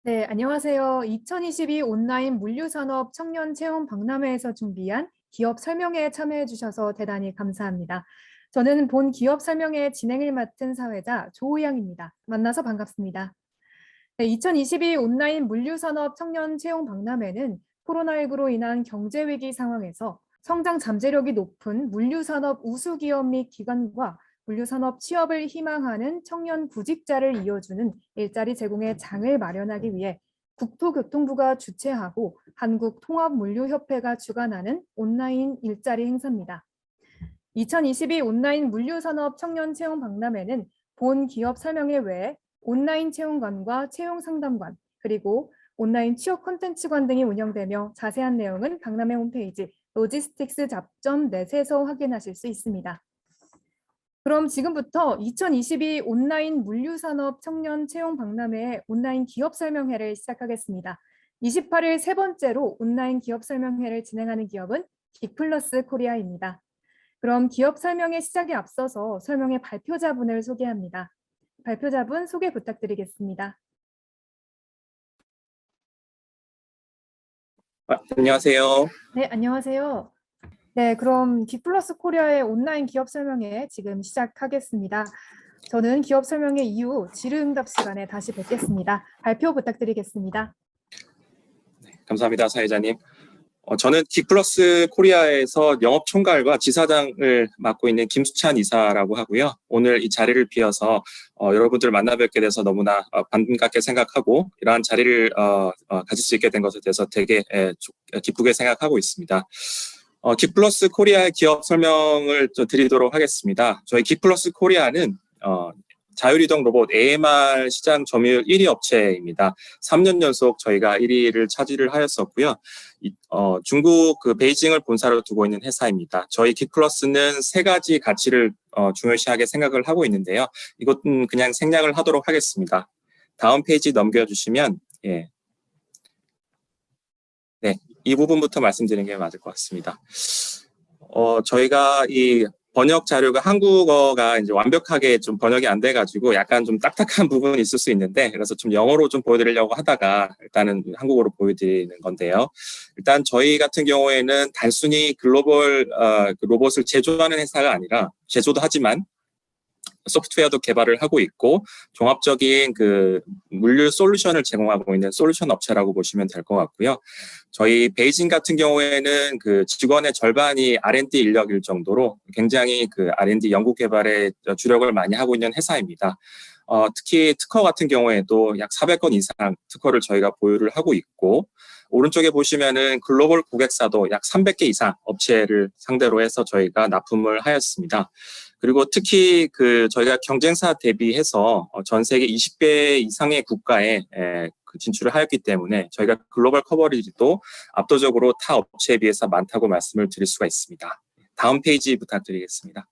네, 안녕하세요. 2022 온라인 물류산업 청년 채용 박람회에서 준비한 기업 설명회에 참여해 주셔서 대단히 감사합니다. 저는 본 기업 설명회 진행을 맡은 사회자 조우영입니다. 만나서 반갑습니다. 네, 2022 온라인 물류산업 청년 채용 박람회는 코로나19로 인한 경제 위기 상황에서 성장 잠재력이 높은 물류산업 우수기업 및 기관과 물류산업 취업을 희망하는 청년 구직자를 이어주는 일자리 제공의 장을 마련하기 위해 국토교통부가 주최하고 한국통합물류협회가 주관하는 온라인 일자리 행사입니다. 2022 온라인 물류산업 청년 채용 박람회는 본 기업 설명회 외에 온라인 채용관과 채용상담관, 그리고 온라인 취업 콘텐츠관 등이 운영되며 자세한 내용은 박람회 홈페이지 로지스틱스 잡점 넷에서 확인하실 수 있습니다. 그럼 지금부터 2022 온라인 물류산업 청년 채용 박람회의 온라인 기업 설명회를 시작하겠습니다. 28일 세 번째로 온라인 기업 설명회를 진행하는 기업은 빅플러스 코리아입니다. 그럼 기업 설명회 시작에 앞서서 설명회 발표자분을 소개합니다. 발표자분 소개 부탁드리겠습니다. 안녕하세요. 네, 안녕하세요. 네, 그럼 빅플러스 코리아의 온라인 기업 설명회 지금 시작하겠습니다. 저는 기업 설명회 이후 질의응답 시간에 다시 뵙겠습니다. 발표 부탁드리겠습니다. 네, 감사합니다, 사회자님. 저는 빅플러스 코리아에서 영업총괄과 지사장을 맡고 있는 김수찬 이사라고 하고요. 오늘 이 자리를 비워서 여러분들 만나 뵙게 돼서 너무나 반갑게 생각하고 이러한 자리를 가질 수 있게 된 것에 대해서 되게 기쁘게 생각하고 있습니다. 빅플러스 코리아의 기업 설명을 드리도록 하겠습니다. 저희 빅플러스 코리아는 자율이동 로봇 AMR 시장 점유율 1위 업체입니다. 3년 연속 저희가 1위를 차지를 하였었고요. 중국 베이징을 본사로 두고 있는 회사입니다. 저희 빅플러스는 세 가지 가치를 중요시하게 생각을 하고 있는데요. 이것은 그냥 생략을 하도록 하겠습니다. 다음 페이지 넘겨주시면 네, 이 부분부터 말씀드리는 게 맞을 것 같습니다. 저희가 이 번역 자료가 한국어가 이제 완벽하게 좀 번역이 안 돼가지고 약간 좀 딱딱한 부분이 있을 수 있는데, 그래서 좀 영어로 좀 보여드리려고 하다가 일단은 한국어로 보여드리는 건데요. 일단 저희 같은 경우에는 단순히 글로벌 로봇을 제조하는 회사가 아니라, 제조도 하지만 소프트웨어도 개발을 하고 있고 종합적인 물류 솔루션을 제공하고 있는 솔루션 업체라고 보시면 될 것 같고요. 저희 베이징 같은 경우에는 직원의 절반이 R&D 인력일 정도로 굉장히 R&D 연구 개발에 주력을 많이 하고 있는 회사입니다. 특히 특허 같은 경우에도 약 400건 이상 특허를 저희가 보유를 하고 있고, 오른쪽에 보시면은 글로벌 고객사도 약 300개 이상 업체를 상대로 해서 저희가 납품을 하였습니다. 그리고 특히 저희가 경쟁사 대비해서 전 세계 20개 이상의 국가에 진출을 하였기 때문에 저희가 글로벌 커버리지도 압도적으로 타 업체에 비해서 많다고 말씀을 드릴 수가 있습니다. 다음 페이지 부탁드리겠습니다.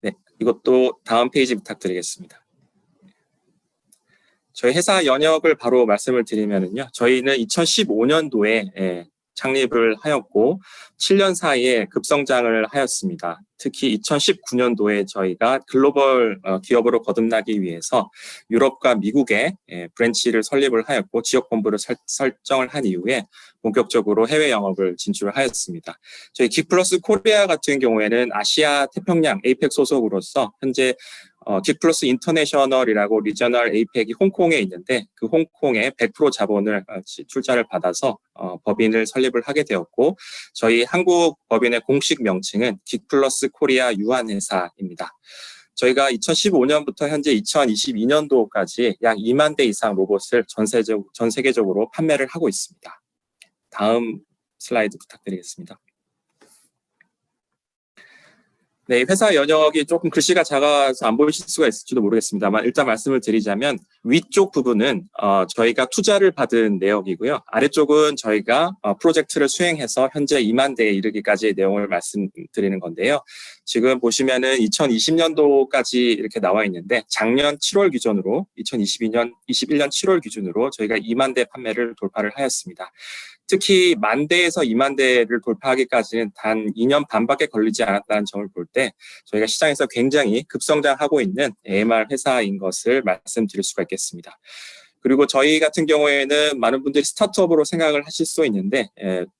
네, 이것도 다음 페이지 부탁드리겠습니다. 저희 회사 연역을 바로 말씀을 드리면은요, 저희는 2015년도에 창립을 하였고 7년 사이에 급성장을 하였습니다. 특히 2019년도에 저희가 글로벌 기업으로 거듭나기 위해서 유럽과 미국에 브랜치를 설립을 하였고 지역 본부를 설정을 한 이후에 본격적으로 해외 영업을 진출을 하였습니다. 저희 빅플러스 코리아 같은 경우에는 아시아 태평양 에이펙 소속으로서 현재 빅플러스 인터내셔널이라고 리저널 에이펙이 홍콩에 있는데 그 홍콩의 100% 자본을 출자를 받아서 법인을 설립을 하게 되었고, 저희 한국 법인의 공식 명칭은 빅플러스 코리아 유한회사입니다. 저희가 2015년부터 현재 2022년도까지 약 2만 대 이상 로봇을 전 세계적으로 판매를 하고 있습니다. 다음 슬라이드 부탁드리겠습니다. 네, 회사 연역이 조금 글씨가 작아서 안 보이실 수가 있을지도 모르겠습니다만 일단 말씀을 드리자면 위쪽 부분은 저희가 투자를 받은 내역이고요. 아래쪽은 저희가 프로젝트를 수행해서 현재 2만 대에 이르기까지의 내용을 말씀드리는 건데요. 지금 보시면은 2020년도까지 이렇게 나와 있는데 작년 7월 기준으로 2021년 7월 기준으로 저희가 2만 대 판매를 돌파를 하였습니다. 특히 1만 대에서 2만 대를 돌파하기까지는 단 2년 반밖에 걸리지 않았다는 점을 볼 때 저희가 시장에서 굉장히 급성장하고 있는 AMR 회사인 것을 말씀드릴 수가 있겠습니다. 그리고 저희 같은 경우에는 많은 분들이 스타트업으로 생각을 하실 수 있는데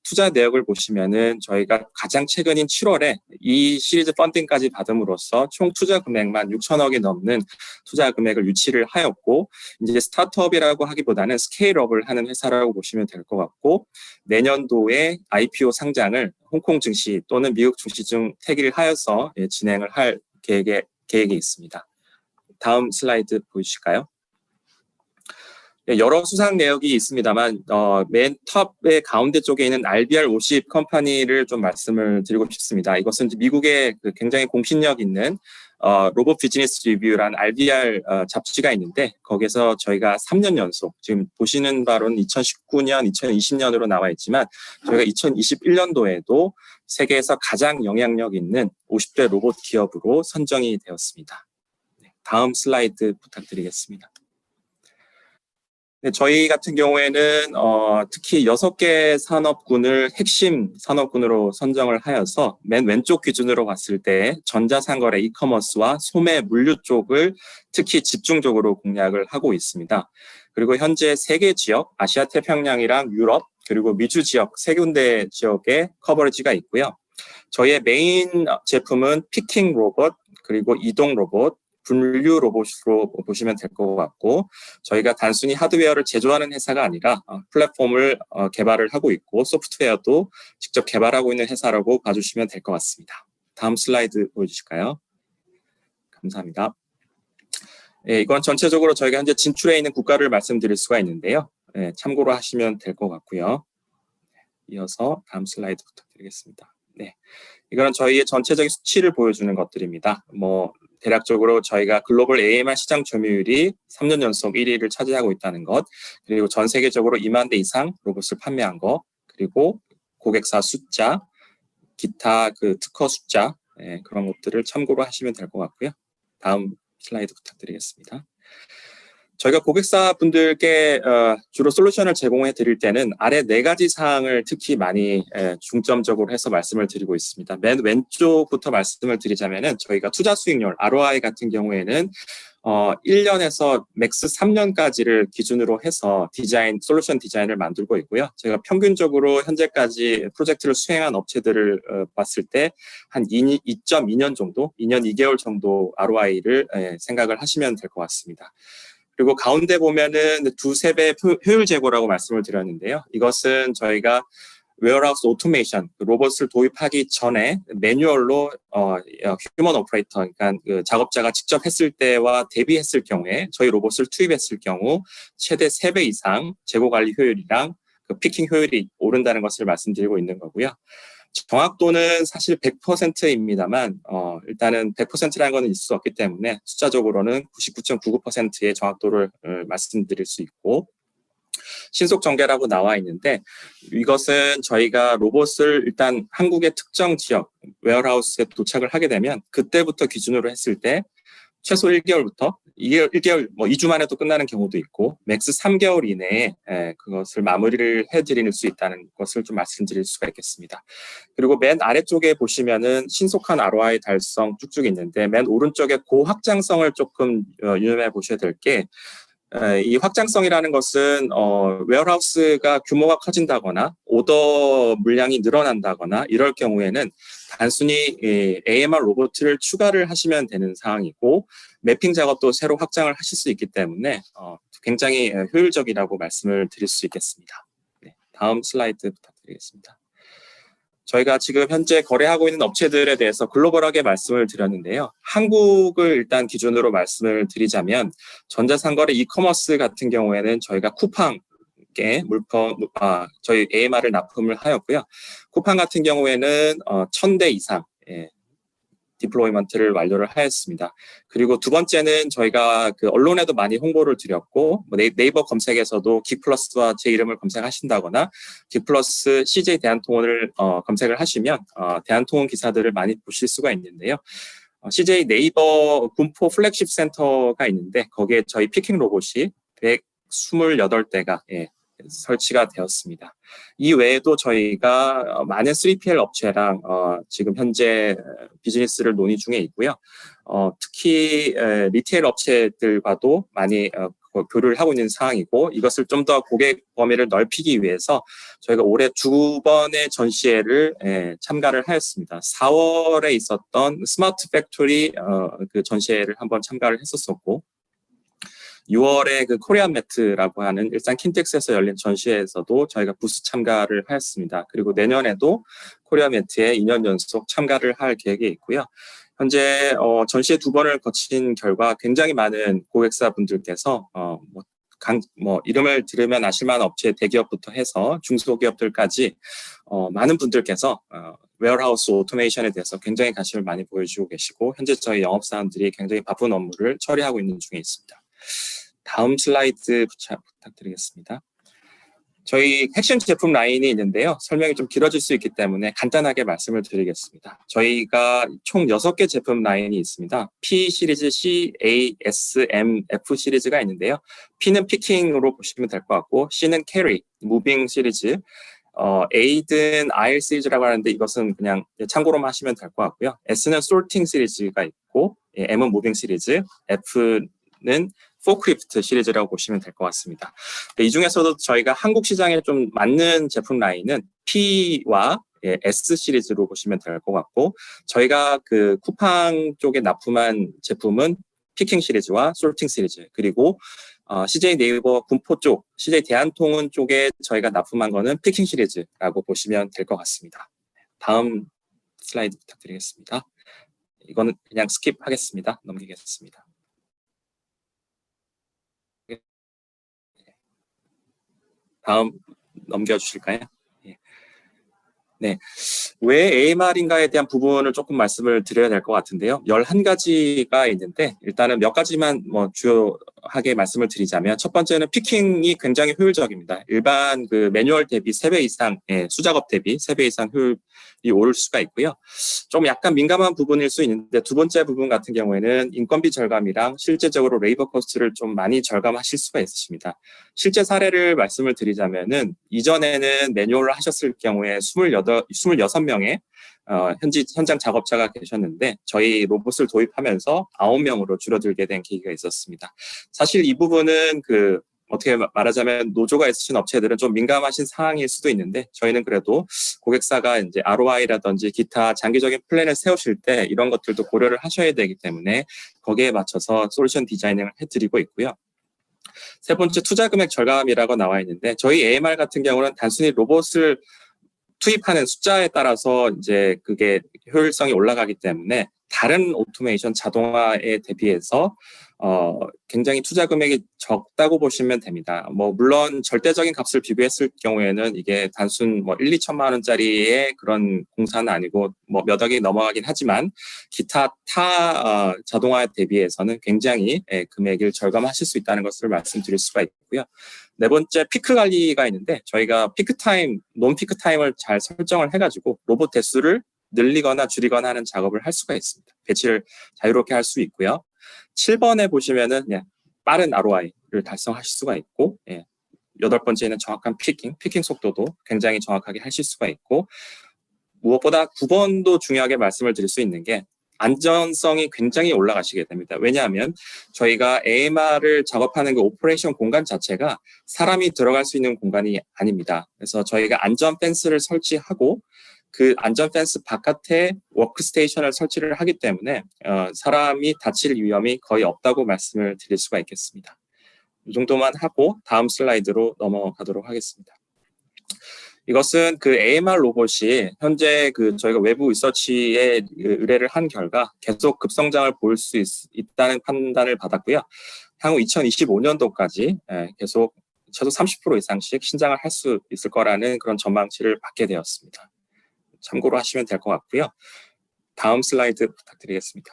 투자 내역을 보시면은 저희가 가장 최근인 7월에 이 시리즈 펀딩까지 받음으로써 총 투자 금액만 6천억이 넘는 투자 금액을 유치를 하였고 이제 스타트업이라고 하기보다는 스케일업을 하는 회사라고 보시면 될 것 같고 내년도에 IPO 상장을 홍콩 증시 또는 미국 증시중 택일하여서 진행을 할 계획이 있습니다. 다음 슬라이드 보여주실까요? 여러 수상 내역이 있습니다만 맨 탑의 가운데 쪽에 있는 RBR 50 컴퍼니를 좀 말씀을 드리고 싶습니다. 이것은 미국의 굉장히 공신력 있는 로봇 비즈니스 리뷰라는 RBR 잡지가 있는데 거기서 저희가 3년 연속 지금 보시는 바로는 2019년, 2020년으로 나와 있지만 저희가 2021년도에도 세계에서 가장 영향력 있는 50대 로봇 기업으로 선정이 되었습니다. 다음 슬라이드 부탁드리겠습니다. 네, 저희 같은 경우에는 특히 6개 산업군을 핵심 산업군으로 선정을 하여서 맨 왼쪽 기준으로 봤을 때 전자상거래, 이커머스와 소매, 물류 쪽을 특히 집중적으로 공략을 하고 있습니다. 그리고 현재 3개 지역, 아시아 태평양이랑 유럽, 그리고 미주 지역 3군데 지역에 커버리지가 있고요. 저희의 메인 제품은 피킹 로봇, 그리고 이동 로봇, 분류 로봇으로 보시면 될 것 같고 저희가 단순히 하드웨어를 제조하는 회사가 아니라 플랫폼을 개발을 하고 있고 소프트웨어도 직접 개발하고 있는 회사라고 봐주시면 될 것 같습니다. 다음 슬라이드 보여주실까요? 감사합니다. 예, 이건 전체적으로 저희가 현재 진출해 있는 국가를 말씀드릴 수가 있는데요. 예, 참고로 하시면 될 것 같고요. 이어서 다음 슬라이드 부탁드리겠습니다. 네, 이거는 저희의 전체적인 수치를 보여주는 것들입니다. 대략적으로 저희가 글로벌 AMR 시장 점유율이 3년 연속 1위를 차지하고 있다는 것, 그리고 전 세계적으로 2만 대 이상 로봇을 판매한 것, 그리고 고객사 숫자, 기타 특허 숫자, 그런 것들을 참고로 하시면 될 것 같고요. 다음 슬라이드 부탁드리겠습니다. 저희가 고객사 분들께 주로 솔루션을 제공해 드릴 때는 아래 4가지 사항을 특히 많이 중점적으로 해서 말씀을 드리고 있습니다. 맨 왼쪽부터 말씀을 드리자면은 저희가 투자 수익률 ROI 같은 경우에는 1년에서 맥스 3년까지를 기준으로 해서 솔루션 디자인을 만들고 있고요. 제가 평균적으로 현재까지 프로젝트를 수행한 업체들을 봤을 때 한 2.2년 정도, 2년 2개월 정도 ROI를 생각을 하시면 될 것 같습니다. 그리고 가운데 보면은 2~3배 효율 제고라고 말씀을 드렸는데요. 이것은 저희가 웨어하우스 오토메이션, 로봇을 도입하기 전에 매뉴얼로 휴먼 오퍼레이터, 그러니까 작업자가 직접 했을 때와 대비했을 경우에 저희 로봇을 투입했을 경우 최대 3배 이상 재고 관리 효율이랑 피킹 효율이 오른다는 것을 말씀드리고 있는 거고요. 정확도는 사실 100%입니다만 일단은 100%라는 것은 있을 수 없기 때문에 숫자적으로는 99.99%의 정확도를 말씀드릴 수 있고 신속 전개라고 나와 있는데 이것은 저희가 로봇을 일단 한국의 특정 지역 웨어하우스에 도착을 하게 되면 그때부터 기준으로 했을 때 최소 1개월부터 1개월 2주 만에도 끝나는 경우도 있고 맥스 3개월 이내에 그것을 마무리를 해드릴 수 있다는 것을 좀 말씀드릴 수가 있겠습니다. 그리고 맨 아래쪽에 보시면은 신속한 ROI 달성 쭉쭉 있는데 맨 오른쪽에 고확장성을 조금 유념해 보셔야 될 게 이 확장성이라는 것은 웨어하우스가 규모가 커진다거나 오더 물량이 늘어난다거나 이럴 경우에는 단순히 AMR 로봇을 추가를 하시면 되는 상황이고 매핑 작업도 새로 확장을 하실 수 있기 때문에 굉장히 효율적이라고 말씀을 드릴 수 있겠습니다. 네, 다음 슬라이드 부탁드리겠습니다. 저희가 지금 현재 거래하고 있는 업체들에 대해서 글로벌하게 말씀을 드렸는데요. 한국을 일단 기준으로 말씀을 드리자면 전자상거래 이커머스 같은 경우에는 저희가 쿠팡에 저희 AMR을 납품을 하였고요. 쿠팡 같은 경우에는 1000대 이상 디플로이먼트를 완료를 하였습니다. 그리고 두 번째는 저희가 언론에도 많이 홍보를 드렸고 네이버 검색에서도 긱플러스와 제 이름을 검색하신다거나 긱플러스 CJ 대한통운을 검색을 하시면 대한통운 기사들을 많이 보실 수가 있는데요. CJ 네이버 군포 플래그십 센터가 있는데 거기에 저희 피킹 로봇이 128대가 설치가 되었습니다. 이 외에도 저희가 많은 3PL 업체랑 지금 현재 비즈니스를 논의 중에 있고요. 특히 리테일 업체들과도 많이 교류를 하고 있는 상황이고, 이것을 좀 더 고객 범위를 넓히기 위해서 저희가 올해 2번의 전시회를 참가를 하였습니다. 4월에 있었던 스마트 팩토리 그 전시회를 한번 참가를 했었었고, 6월에 그 코리안 매트라고 하는 일산 킨텍스에서 열린 전시회에서도 저희가 부스 참가를 하였습니다. 그리고 내년에도 코리안 매트에 2년 연속 참가를 할 계획이 있고요. 현재 전시회 2번을 거친 결과 굉장히 많은 고객사분들께서 이름을 들으면 아실 만한 업체 대기업부터 해서 중소기업들까지 많은 분들께서 웨어하우스 오토메이션에 대해서 굉장히 관심을 많이 보여주고 계시고, 현재 저희 영업사원들이 굉장히 바쁜 업무를 처리하고 있는 중에 있습니다. 다음 슬라이드 부탁드리겠습니다. 저희 핵심 제품 라인이 있는데요. 설명이 좀 길어질 수 있기 때문에 간단하게 말씀을 드리겠습니다. 저희가 총 6개 제품 라인이 있습니다. P 시리즈, C, A, S, M, F 시리즈가 있는데요. P는 피킹으로 보시면 될 것 같고, C는 캐리, 무빙 시리즈, A는 IL 시리즈라고 하는데 이것은 그냥 참고로만 하시면 될 것 같고요. S는 솔팅 시리즈가 있고, M은 무빙 시리즈, F는 포크리프트 시리즈라고 보시면 될 것 같습니다. 이 중에서도 저희가 한국 시장에 좀 맞는 제품 라인은 P와 S 시리즈로 보시면 될 것 같고, 저희가 그 쿠팡 쪽에 납품한 제품은 피킹 시리즈와 솔팅 시리즈, 그리고 CJ 네이버 군포 쪽, CJ 대한통운 쪽에 저희가 납품한 거는 피킹 시리즈라고 보시면 될 것 같습니다. 다음 슬라이드 부탁드리겠습니다. 이거는 그냥 스킵하겠습니다. 넘기겠습니다. 다음 넘겨주실까요? 네. 왜 AMR인가에 대한 부분을 조금 말씀을 드려야 될 것 같은데요. 11가지가 있는데, 일단은 몇 가지만 주요하게 말씀을 드리자면, 첫 번째는 피킹이 굉장히 효율적입니다. 일반 그 매뉴얼 대비 3배 이상, 수작업 대비 3배 이상 효율이 오를 수가 있고요. 좀 약간 민감한 부분일 수 있는데, 두 번째 부분 같은 경우에는 인건비 절감이랑 실제적으로 레이버 코스트를 좀 많이 절감하실 수가 있으십니다. 실제 사례를 말씀을 드리자면은, 이전에는 매뉴얼을 하셨을 경우에 26명의 현장 작업자가 계셨는데, 저희 로봇을 도입하면서 9명으로 줄어들게 된 계기가 있었습니다. 사실 이 부분은 어떻게 말하자면 노조가 있으신 업체들은 좀 민감하신 사항일 수도 있는데, 저희는 그래도 고객사가 이제 ROI라든지 기타 장기적인 플랜을 세우실 때 이런 것들도 고려를 하셔야 되기 때문에 거기에 맞춰서 솔루션 디자이닝을 해드리고 있고요. 세 번째, 투자 금액 절감이라고 나와 있는데, 저희 AMR 같은 경우는 단순히 로봇을 투입하는 숫자에 따라서 이제 그게 효율성이 올라가기 때문에 다른 오토메이션 자동화에 대비해서 굉장히 투자 금액이 적다고 보시면 됩니다. 물론 절대적인 값을 비교했을 경우에는 이게 단순 1, 2천만 원짜리의 그런 공사는 아니고 몇 억이 넘어가긴 하지만 기타 타 자동화에 대비해서는 굉장히 금액을 절감하실 수 있다는 것을 말씀드릴 수가 있고요. 네 번째, 피크 관리가 있는데, 저희가 피크 타임, 논 피크 타임을 잘 설정을 해가지고 로봇 대수를 늘리거나 줄이거나 하는 작업을 할 수가 있습니다. 배치를 자유롭게 할 수 있고요. 7번에 보시면은 빠른 ROI를 달성하실 수가 있고, 8번째는 정확한 피킹 속도도 굉장히 정확하게 하실 수가 있고, 무엇보다 9번도 중요하게 말씀을 드릴 수 있는 게 안전성이 굉장히 올라가시게 됩니다. 왜냐하면 저희가 AMR을 작업하는 그 오퍼레이션 공간 자체가 사람이 들어갈 수 있는 공간이 아닙니다. 그래서 저희가 안전 펜스를 설치하고 그 안전 펜스 바깥에 워크스테이션을 설치를 하기 때문에 사람이 다칠 위험이 거의 없다고 말씀을 드릴 수가 있겠습니다. 이 정도만 하고 다음 슬라이드로 넘어가도록 하겠습니다. 이것은 그 AMR 로봇이 현재 저희가 외부 리서치에 의뢰를 한 결과 계속 급성장을 보일 수 있다는 판단을 받았고요. 향후 2025년도까지 계속 최소 30% 이상씩 신장을 할 수 있을 거라는 그런 전망치를 받게 되었습니다. 참고로 하시면 될 것 같고요. 다음 슬라이드 부탁드리겠습니다.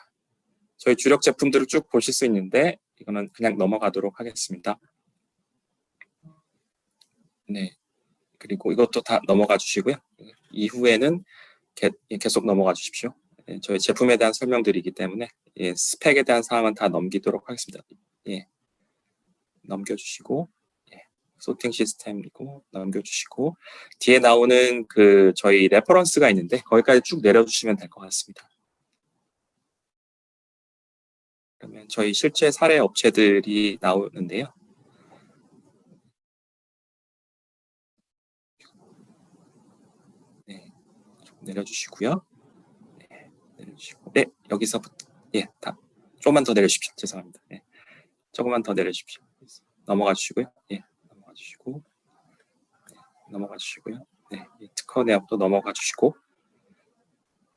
저희 주력 제품들을 쭉 보실 수 있는데 이거는 그냥 넘어가도록 하겠습니다. 네. 그리고 이것도 다 넘어가 주시고요. 이후에는 계속 넘어가 주십시오. 저희 제품에 대한 설명드리기 때문에 스펙에 대한 사항은 다 넘기도록 하겠습니다. 넘겨주시고 소팅 시스템이고 넘겨주시고 뒤에 나오는 저희 레퍼런스가 있는데 거기까지 쭉 내려주시면 될 것 같습니다. 그러면 저희 실제 사례 업체들이 나오는데요. 내려주시고요. 네, 내려주시고, 네, 여기서부터, 예, 조금만 더 내려주십시오. 죄송합니다. 네, 조금만 더 내려주십시오. 넘어가 주시고요. 예, 넘어가 주시고, 네, 넘어가 주시고요. 네, 특허 내역도 넘어가 주시고,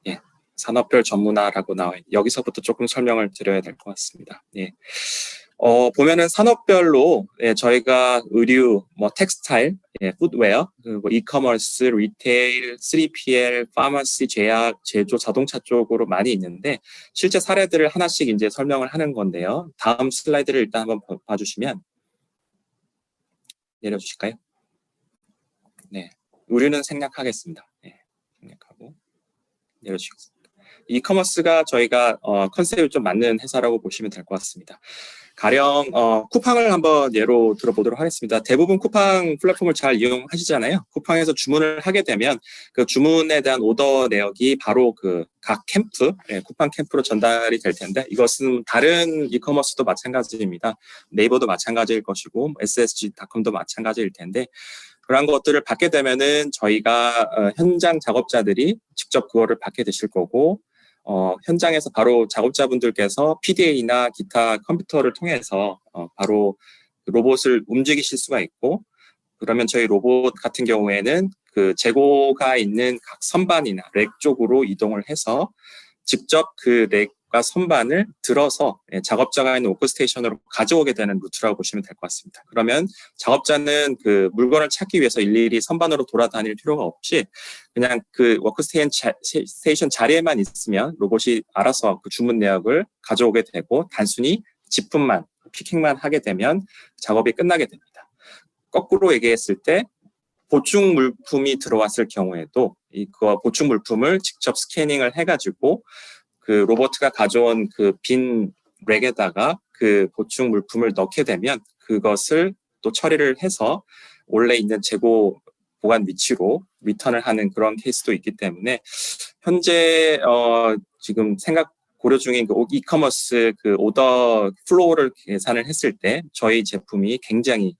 예, 산업별 전문화라고 나와 있는 여기서부터 조금 설명을 드려야 될 것 같습니다. 예. 보면은 산업별로 예, 저희가 의류, 뭐 텍스타일, 예, 풋웨어, 그리고 이커머스, 리테일, 3PL, 파마시, 제약, 제조, 자동차 쪽으로 많이 있는데 실제 사례들을 하나씩 이제 설명을 하는 건데요. 다음 슬라이드를 일단 한번 봐주시면 내려주실까요? 네, 의류는 생략하겠습니다. 네, 생략하고 내려주시겠습니다. 이커머스가 저희가 컨셉이 좀 맞는 회사라고 보시면 될 것 같습니다. 가령 쿠팡을 한번 예로 들어보도록 하겠습니다. 대부분 쿠팡 플랫폼을 잘 이용하시잖아요. 쿠팡에서 주문을 하게 되면 그 주문에 대한 오더 내역이 바로 그 각 캠프, 예, 쿠팡 캠프로 전달이 될 텐데 이것은 다른 이커머스도 마찬가지입니다. 네이버도 마찬가지일 것이고 ssg.com도 마찬가지일 텐데 그런 것들을 받게 되면은 저희가 현장 작업자들이 직접 그거를 받게 되실 거고 현장에서 바로 작업자분들께서 PDA나 기타 컴퓨터를 통해서 바로 로봇을 움직이실 수가 있고 그러면 저희 로봇 같은 경우에는 그 재고가 있는 각 선반이나 렉 쪽으로 이동을 해서 직접 그 렉과 선반을 들어서 작업자가 있는 워크스테이션으로 가져오게 되는 루트라고 보시면 될 것 같습니다. 그러면 작업자는 그 물건을 찾기 위해서 일일이 선반으로 돌아다닐 필요가 없이 그냥 그 워크스테이션 자리에만 있으면 로봇이 알아서 그 주문 내역을 가져오게 되고 단순히 집품만, 피킹만 하게 되면 작업이 끝나게 됩니다. 거꾸로 얘기했을 때 보충 물품이 들어왔을 경우에도 그 보충 물품을 직접 스캐닝을 해가지고 그 로봇가 가져온 그 빈 렉에다가 그 보충 물품을 넣게 되면 그것을 또 처리를 해서 원래 있는 재고 보관 위치로 리턴을 하는 그런 케이스도 있기 때문에 현재 지금 고려 중인 그 이커머스 그 오더 플로우를 계산을 했을 때 저희 제품이 굉장히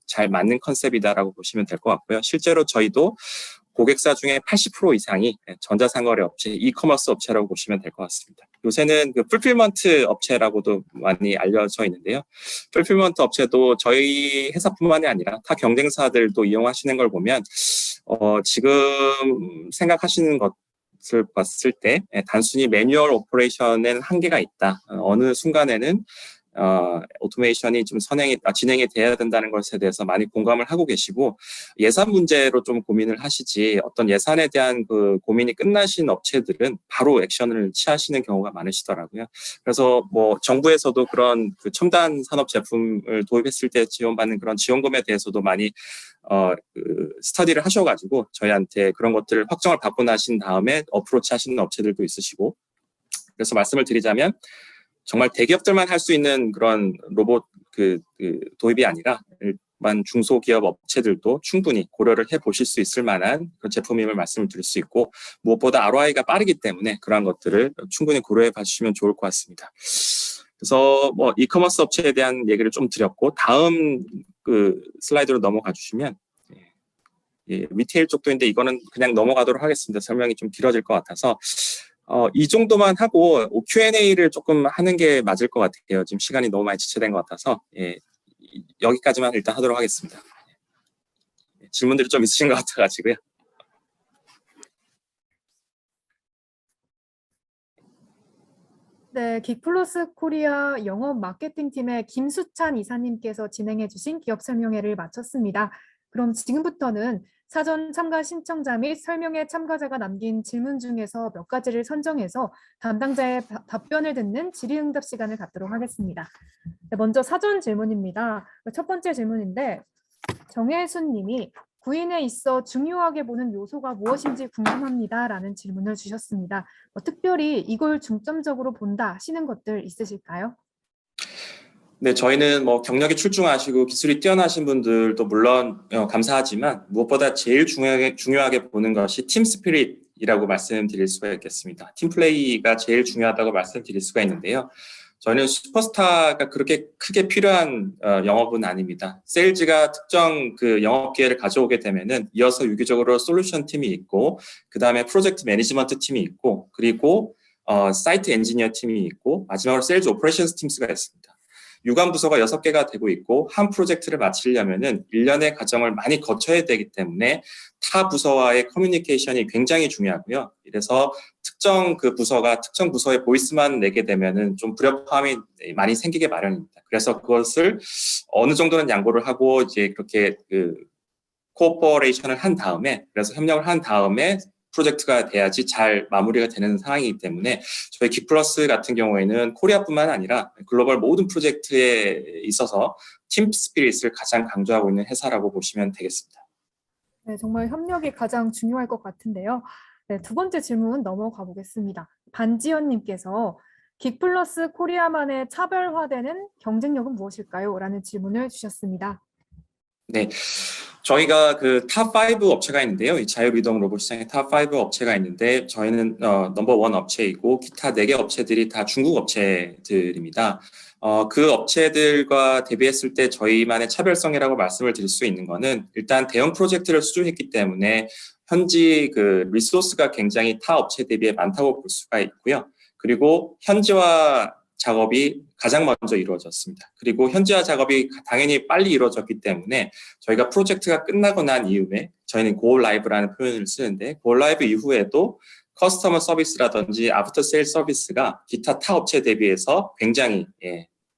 잘 맞는 컨셉이다라고 보시면 될 것 같고요. 실제로 저희도 고객사 중에 80% 이상이 전자상거래 업체, 이커머스 업체라고 보시면 될 것 같습니다. 요새는 그 풀필먼트 업체라고도 많이 알려져 있는데요. 풀필먼트 업체도 저희 회사뿐만이 아니라 타 경쟁사들도 이용하시는 걸 보면 지금 생각하시는 것을 봤을 때 단순히 매뉴얼 오퍼레이션에는 한계가 있다. 어느 순간에는 오토메이션이 좀 진행이 돼야 된다는 것에 대해서 많이 공감을 하고 계시고 예산 문제로 좀 고민을 하시지 어떤 예산에 대한 그 고민이 끝나신 업체들은 바로 액션을 취하시는 경우가 많으시더라고요. 그래서 뭐 정부에서도 그런 그 첨단 산업 제품을 도입했을 때 지원받는 그런 지원금에 대해서도 많이 그 스터디를 하셔가지고 저희한테 그런 것들을 확정을 받고 나신 다음에 어프로치 하시는 업체들도 있으시고 그래서 말씀을 드리자면 정말 대기업들만 할 수 있는 그런 로봇 도입이 아니라 일반 중소기업 업체들도 충분히 고려를 해보실 수 있을 만한 그런 제품임을 말씀을 드릴 수 있고 무엇보다 ROI가 빠르기 때문에 그러한 것들을 충분히 고려해 봐주시면 좋을 것 같습니다. 그래서 뭐 이커머스 업체에 대한 얘기를 좀 드렸고 다음 그 슬라이드로 넘어가 주시면 리테일 쪽도 있는데 이거는 그냥 넘어가도록 하겠습니다. 설명이 좀 길어질 것 같아서 이 정도만 하고 Q&A를 조금 하는 게 맞을 것 같아요. 지금 시간이 너무 많이 지체된 것 같아서 여기까지만 일단 하도록 하겠습니다. 질문들이 좀 있으신 것 같아가지고요. 네, 긱플러스 코리아 영업 마케팅팀의 김수찬 이사님께서 진행해 주신 기업 설명회를 마쳤습니다. 그럼 지금부터는 사전 참가 신청자 및 설명회 참가자가 남긴 질문 중에서 몇 가지를 선정해서 담당자의 답변을 듣는 질의응답 시간을 갖도록 하겠습니다. 네, 먼저 사전 질문입니다. 첫 번째 질문인데 정혜순 님이 구인에 있어 중요하게 보는 요소가 무엇인지 궁금합니다. 라는 질문을 주셨습니다. 특별히 이걸 중점적으로 본다 하시는 것들 있으실까요? 네, 저희는 뭐 경력이 출중하시고 기술이 뛰어나신 분들도 물론 감사하지만 무엇보다 제일 중요하게 보는 것이 팀 스피릿이라고 말씀드릴 수가 있겠습니다. 팀 플레이가 제일 중요하다고 말씀드릴 수가 있는데요. 저희는 슈퍼스타가 그렇게 크게 필요한 영업은 아닙니다. 세일즈가 특정 그 영업 기회를 가져오게 되면은 이어서 유기적으로 솔루션 팀이 있고, 그 다음에 프로젝트 매니지먼트 팀이 있고, 그리고 사이트 엔지니어 팀이 있고, 마지막으로 세일즈 오퍼레이션스 팀스가 있습니다. 유관 부서가 6개가 되고 있고, 한 프로젝트를 마치려면은 1년의 과정을 많이 거쳐야 되기 때문에 타 부서와의 커뮤니케이션이 굉장히 중요하고요. 이래서 특정 그 부서가 특정 부서의 보이스만 내게 되면은 좀 불협화음이 많이 생기게 마련입니다. 그래서 그것을 어느 정도는 양보를 하고 이제 그렇게 그 코퍼레이션을 한 다음에, 그래서 협력을 한 다음에 프로젝트가 돼야지 잘 마무리가 되는 상황이기 때문에 저희 기플러스 같은 경우에는 코리아뿐만 아니라 글로벌 모든 프로젝트에 있어서 팀 스피릿을 가장 강조하고 있는 회사라고 보시면 되겠습니다. 네, 정말 협력이 가장 중요할 것 같은데요. 네, 두 번째 질문 넘어가 보겠습니다. 반지연님께서 긱플러스 코리아만의 차별화되는 경쟁력은 무엇일까요? 라는 질문을 주셨습니다. 네, 저희가 그 탑5 업체가 있는데요. 이 자율이동 로봇 시장의 탑5 업체가 있는데 저희는 넘버1 업체이고 기타 4개 업체들이 다 중국 업체들입니다. 그 업체들과 대비했을 때 저희만의 차별성이라고 말씀을 드릴 수 있는 거는 일단 대형 프로젝트를 수주했기 때문에 현지 그 리소스가 굉장히 타 업체 대비에 많다고 볼 수가 있고요. 그리고 현지화 작업이 가장 먼저 이루어졌습니다. 그리고 현지화 작업이 당연히 빨리 이루어졌기 때문에 저희가 프로젝트가 끝나고 난 이후에 저희는 Go Live라는 표현을 쓰는데 Go Live 이후에도 커스터머 서비스라든지 아프터 세일 서비스가 기타 타 업체 대비해서 굉장히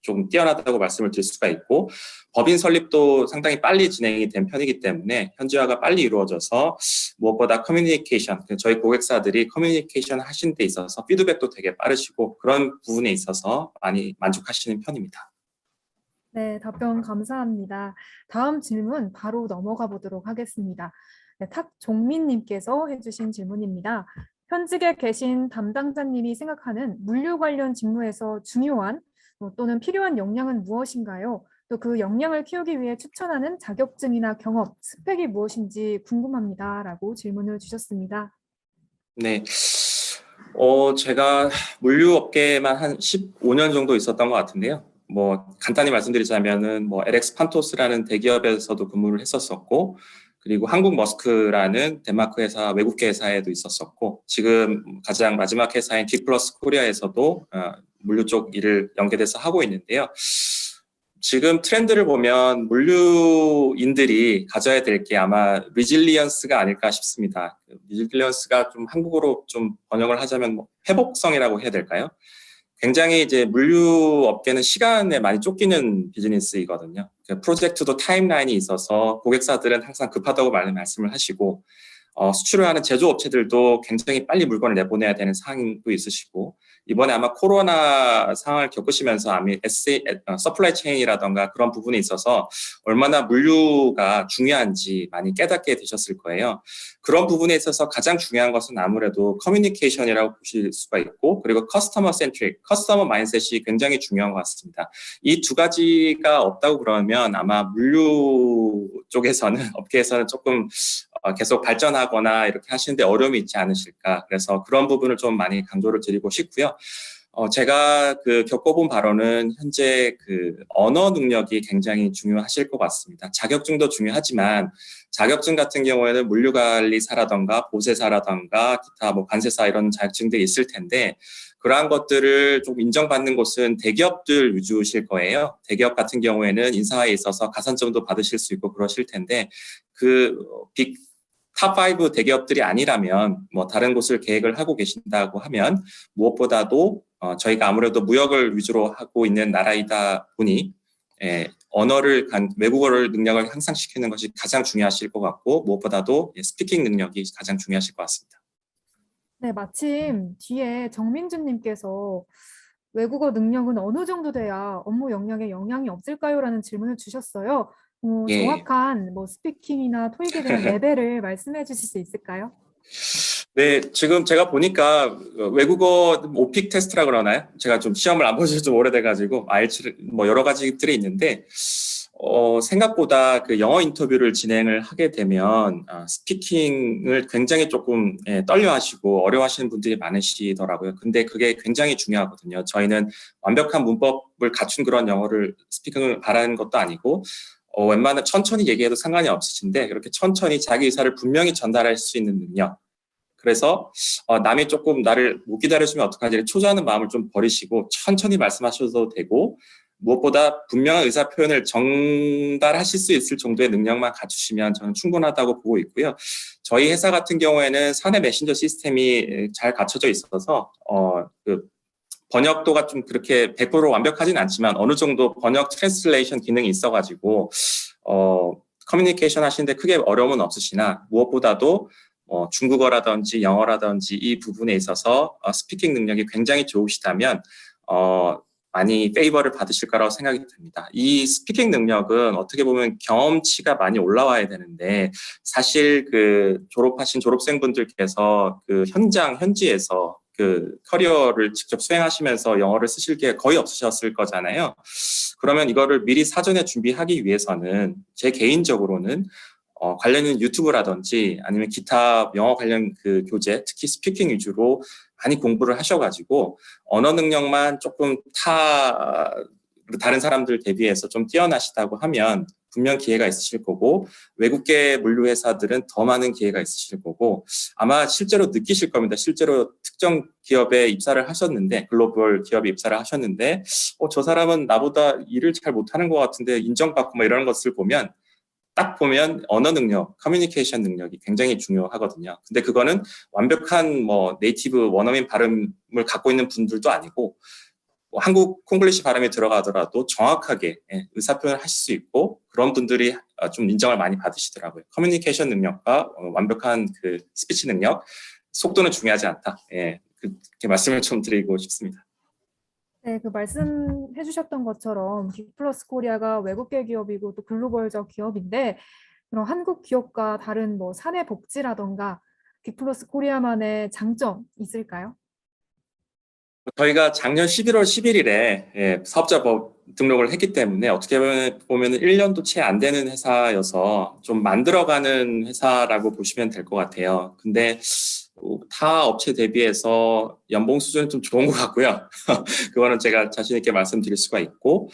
좀 뛰어나다고 말씀을 드릴 수가 있고 법인 설립도 상당히 빨리 진행이 된 편이기 때문에 현지화가 빨리 이루어져서 무엇보다 커뮤니케이션, 저희 고객사들이 커뮤니케이션 하신 데 있어서 피드백도 되게 빠르시고 그런 부분에 있어서 많이 만족하시는 편입니다. 네, 답변 감사합니다. 다음 질문 바로 넘어가 보도록 하겠습니다. 네, 탁종민님께서 해주신 질문입니다. 현직에 계신 담당자님이 생각하는 물류 관련 직무에서 중요한 또는 필요한 역량은 무엇인가요? 또 그 역량을 키우기 위해 추천하는 자격증이나 경험, 스펙이 무엇인지 궁금합니다. 라고 질문을 주셨습니다. 네. 제가 물류업계에만 한 15년 정도 있었던 것 같은데요. 뭐 간단히 말씀드리자면은 뭐 LX 판토스라는 대기업에서도 근무를 했었었고, 그리고 한국 머스크라는 덴마크 회사, 외국계 회사에도 있었었고, 지금 가장 마지막 회사인 긱플러스 코리아에서도 물류 쪽 일을 연계돼서 하고 있는데요. 지금 트렌드를 보면 물류인들이 가져야 될 게 아마 리질리언스가 아닐까 싶습니다. 리질리언스가 좀 한국어로 좀 번역을 하자면 뭐 회복성이라고 해야 될까요? 굉장히 이제 물류 업계는 시간에 많이 쫓기는 비즈니스이거든요. 프로젝트도 타임라인이 있어서 고객사들은 항상 급하다고 말씀을 하시고 수출을 하는 제조업체들도 굉장히 빨리 물건을 내보내야 되는 상황도 있으시고 이번에 아마 코로나 상황을 겪으시면서 서플라이 체인이라던가 그런 부분에 있어서 얼마나 물류가 중요한지 많이 깨닫게 되셨을 거예요. 그런 부분에 있어서 가장 중요한 것은 아무래도 커뮤니케이션이라고 보실 수가 있고 그리고 커스터머 센트릭, 커스터머 마인드셋이 굉장히 중요한 것 같습니다. 이 두 가지가 없다고 그러면 아마 물류 쪽에서는 업계에서는 조금 계속 발전하거나 이렇게 하시는데 어려움이 있지 않으실까. 그래서 그런 부분을 좀 많이 강조를 드리고 싶고요. 제가 겪어본 바로는 현재 언어 능력이 굉장히 중요하실 것 같습니다. 자격증도 중요하지만 자격증 같은 경우에는 물류관리사라던가 보세사라던가 기타 뭐 관세사 이런 자격증들이 있을 텐데 그러한 것들을 좀 인정받는 곳은 대기업들 위주실 거예요. 대기업 같은 경우에는 인사에 있어서 가산점도 받으실 수 있고 그러실 텐데 빅 탑5 대기업들이 아니라면 뭐 다른 곳을 계획을 하고 계신다고 하면 무엇보다도 저희가 아무래도 무역을 위주로 하고 있는 나라이다 보니 외국어를 능력을 향상시키는 것이 가장 중요하실 것 같고 무엇보다도 스피킹 능력이 가장 중요하실 것 같습니다. 네, 마침 뒤에 정민주님께서 외국어 능력은 어느 정도 돼야 업무 역량에 영향이 없을까요? 라는 질문을 주셨어요. 예. 정확한 스피킹이나 토익에 대한 레벨을 말씀해 주실 수 있을까요? 네, 지금 제가 보니까 외국어 오픽 테스트라 그러나요? 제가 좀 시험을 안 본 지 좀 오래돼가지고 IELTS 뭐 여러 가지들이 있는데 생각보다 그 영어 인터뷰를 진행을 하게 되면 스피킹을 굉장히 조금 떨려하시고 어려워하시는 분들이 많으시더라고요. 근데 그게 굉장히 중요하거든요. 저희는 완벽한 문법을 갖춘 그런 영어를 스피킹을 바라는 것도 아니고 웬만하면 천천히 얘기해도 상관이 없으신데 그렇게 천천히 자기 의사를 분명히 전달할 수 있는 능력. 그래서 남이 조금 나를 못 기다려주면 어떡하지 초조하는 마음을 좀 버리시고 천천히 말씀하셔도 되고 무엇보다 분명한 의사 표현을 전달하실 수 있을 정도의 능력만 갖추시면 저는 충분하다고 보고 있고요. 저희 회사 같은 경우에는 사내 메신저 시스템이 잘 갖춰져 있어서 그 번역도가 좀 그렇게 100% 완벽하진 않지만 어느 정도 번역 트랜스레이션 기능이 있어가지고 커뮤니케이션 하시는데 크게 어려움은 없으시나 무엇보다도 중국어라든지 영어라든지 이 부분에 있어서 스피킹 능력이 굉장히 좋으시다면 많이 페이버를 받으실 거라고 생각이 듭니다. 이 스피킹 능력은 어떻게 보면 경험치가 많이 올라와야 되는데 사실 그 졸업하신 졸업생분들께서 그 현지에서 그 커리어를 직접 수행하시면서 영어를 쓰실 게 거의 없으셨을 거잖아요. 그러면 이거를 미리 사전에 준비하기 위해서는 제 개인적으로는 관련된 유튜브라든지 아니면 기타 영어 관련 그 교재, 특히 스피킹 위주로 많이 공부를 하셔가지고 언어 능력만 조금 다른 사람들 대비해서 좀 뛰어나시다고 하면 분명 기회가 있으실 거고 외국계 물류 회사들은 더 많은 기회가 있으실 거고 아마 실제로 느끼실 겁니다. 실제로 특정 기업에 입사를 하셨는데 글로벌 기업에 입사를 하셨는데 저 사람은 나보다 일을 잘 못하는 것 같은데 인정받고 뭐 이런 것을 보면 딱 보면 언어 능력, 커뮤니케이션 능력이 굉장히 중요하거든요. 근데 그거는 완벽한 네이티브 원어민 발음을 갖고 있는 분들도 아니고 한국 콩글리시 발음이 들어가더라도 정확하게 의사표현을 하실 수 있고 그런 분들이 좀 인정을 많이 받으시더라고요. 커뮤니케이션 능력과 완벽한 그 스피치 능력, 속도는 중요하지 않다. 그렇게 말씀을 좀 드리고 싶습니다. 네, 그 말씀해 주셨던 것처럼 빅플러스 코리아가 외국계 기업이고 또 글로벌적 기업인데 그럼 한국 기업과 다른 뭐 사내 복지라던가 빅플러스 코리아만의 장점 있을까요? 저희가 작년 11월 11일에 사업자법 등록을 했기 때문에 어떻게 보면 1년도 채 안 되는 회사여서 좀 만들어가는 회사라고 보시면 될 것 같아요. 근데 타 업체 대비해서 연봉 수준은 좀 좋은 것 같고요. 그거는 제가 자신 있게 말씀드릴 수가 있고,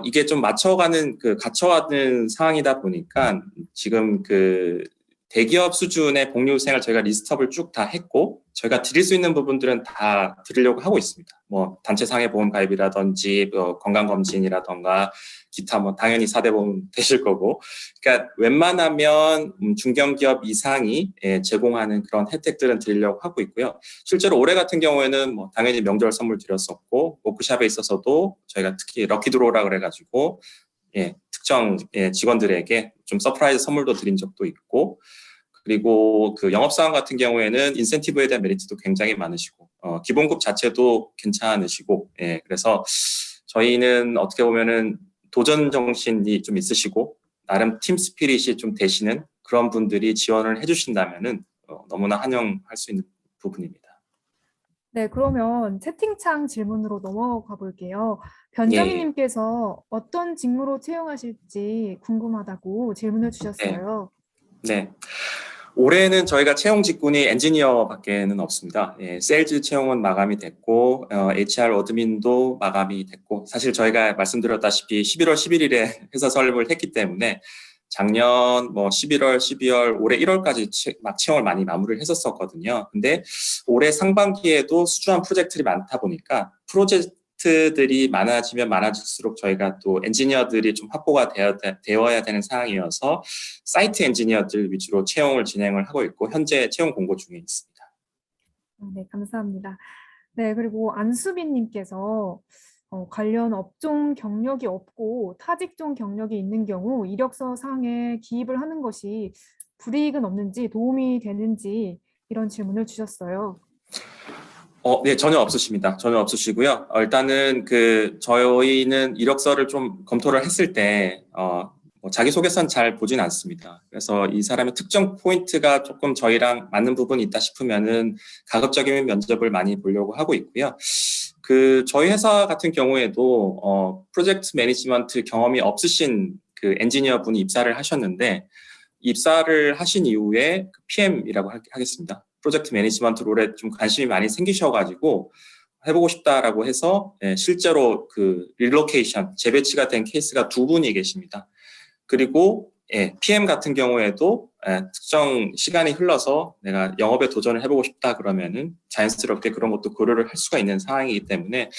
이게 좀 갇혀가는 상황이다 보니까 지금 그 대기업 수준의 복리후생을 저희가 리스트업을 쭉 다 했고 저희가 드릴 수 있는 부분들은 다 드리려고 하고 있습니다. 뭐 단체 상해보험 가입이라든지 건강검진이라던가 기타 당연히 4대 보험 되실 거고 그러니까 웬만하면 중견기업 이상이 제공하는 그런 혜택들은 드리려고 하고 있고요. 실제로 올해 같은 경우에는 당연히 명절 선물 드렸었고 워크숍에 있어서도 저희가 특히 럭키드로우라 그래가지고 특정 직원들에게 좀 서프라이즈 선물도 드린 적도 있고 그리고 그 영업사원 같은 경우에는 인센티브에 대한 메리트도 굉장히 많으시고 기본급 자체도 괜찮으시고 그래서 저희는 어떻게 보면은 도전 정신이 좀 있으시고 나름 팀 스피릿이 좀 되시는 그런 분들이 지원을 해주신다면은 너무나 환영할 수 있는 부분입니다. 네, 그러면 채팅창 질문으로 넘어가 볼게요. 예. 변정희님께서 어떤 직무로 채용하실지 궁금하다고 질문을 주셨어요. 네. 올해는 저희가 채용 직군이 엔지니어밖에는 없습니다. 세일즈 채용은 마감이 됐고 HR 어드민도 마감이 됐고 사실 저희가 말씀드렸다시피 11월 11일에 회사 설립을 했기 때문에 작년 11월, 12월, 올해 1월까지 막 채용을 많이 마무리를 했었거든요. 근데 올해 상반기에도 수주한 프로젝트들이 많다 보니까 프로젝트들이 많아지면 많아질수록 저희가 또 엔지니어들이 좀 확보가 되어야 되는 상황이어서 사이트 엔지니어들 위주로 채용을 진행을 하고 있고 현재 채용 공고 중에 있습니다. 네, 감사합니다. 네, 그리고 안수빈님께서 관련 업종 경력이 없고 타직종 경력이 있는 경우 이력서 상에 기입을 하는 것이 불이익은 없는지 도움이 되는지 이런 질문을 주셨어요. 네, 전혀 없으십니다. 전혀 없으시고요. 일단은 저희는 이력서를 좀 검토를 했을 때, 자기소개서는 잘 보진 않습니다. 그래서 이 사람의 특정 포인트가 조금 저희랑 맞는 부분이 있다 싶으면은 가급적이면 면접을 많이 보려고 하고 있고요. 저희 회사 같은 경우에도 프로젝트 매니지먼트 경험이 없으신 그 엔지니어 분이 입사를 하셨는데, 입사를 하신 이후에 PM이라고 하겠습니다. 프로젝트 매니지먼트 롤에 좀 관심이 많이 생기셔가지고 해보고 싶다라고 해서 실제로 그 릴로케이션, 재배치가 된 케이스가 2분이 계십니다. 그리고 PM 같은 경우에도 특정 시간이 흘러서 내가 영업에 도전을 해보고 싶다 그러면은 자연스럽게 그런 것도 고려를 할 수가 있는 상황이기 때문에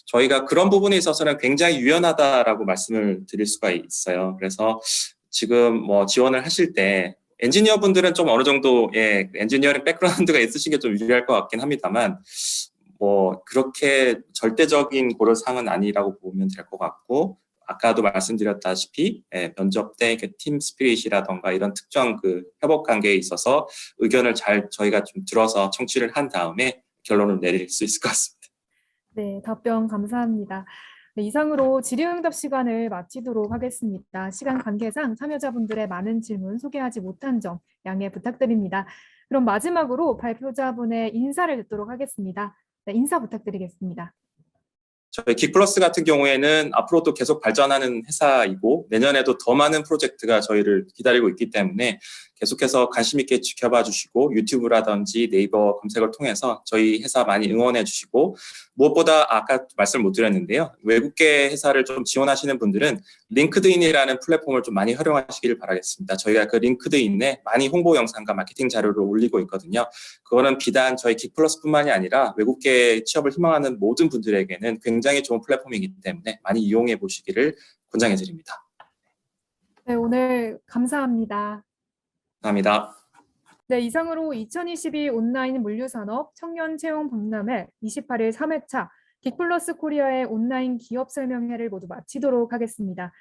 저희가 그런 부분에 있어서는 굉장히 유연하다라고 말씀을 드릴 수가 있어요. 그래서 지금 뭐 지원을 하실 때 엔지니어 분들은 좀 어느 정도 엔지니어링 백그라운드가 있으신 게 좀 유리할 것 같긴 합니다만 뭐 그렇게 절대적인 고려사항은 아니라고 보면 될 것 같고, 아까도 말씀드렸다시피 면접 때 팀 스피릿이라던가 이런 특정 그 협업 관계에 있어서 의견을 잘 저희가 좀 들어서 청취를 한 다음에 결론을 내릴 수 있을 것 같습니다. 네, 답변 감사합니다. 네, 이상으로 질의응답 시간을 마치도록 하겠습니다. 시간 관계상 참여자분들의 많은 질문 소개하지 못한 점 양해 부탁드립니다. 그럼 마지막으로 발표자분의 인사를 듣도록 하겠습니다. 네, 인사 부탁드리겠습니다. 저희 긱플러스 같은 경우에는 앞으로도 계속 발전하는 회사이고 내년에도 더 많은 프로젝트가 저희를 기다리고 있기 때문에 계속해서 관심 있게 지켜봐 주시고 유튜브라든지 네이버 검색을 통해서 저희 회사 많이 응원해 주시고, 무엇보다 아까 말씀 못 드렸는데요. 외국계 회사를 좀 지원하시는 분들은 링크드인이라는 플랫폼을 좀 많이 활용하시길 바라겠습니다. 저희가 그 링크드인에 많이 홍보 영상과 마케팅 자료를 올리고 있거든요. 그거는 비단 저희 긱플러스뿐만이 아니라 외국계 취업을 희망하는 모든 분들에게는 굉장히 좋은 플랫폼이기 때문에 많이 이용해 보시기를 권장해 드립니다. 네, 오늘 감사합니다. 감사합니다. 네, 이상으로 2022 온라인 물류산업 청년 채용 박람회 28일 3회차 긱플러스 코리아의 온라인 기업 설명회를 모두 마치도록 하겠습니다.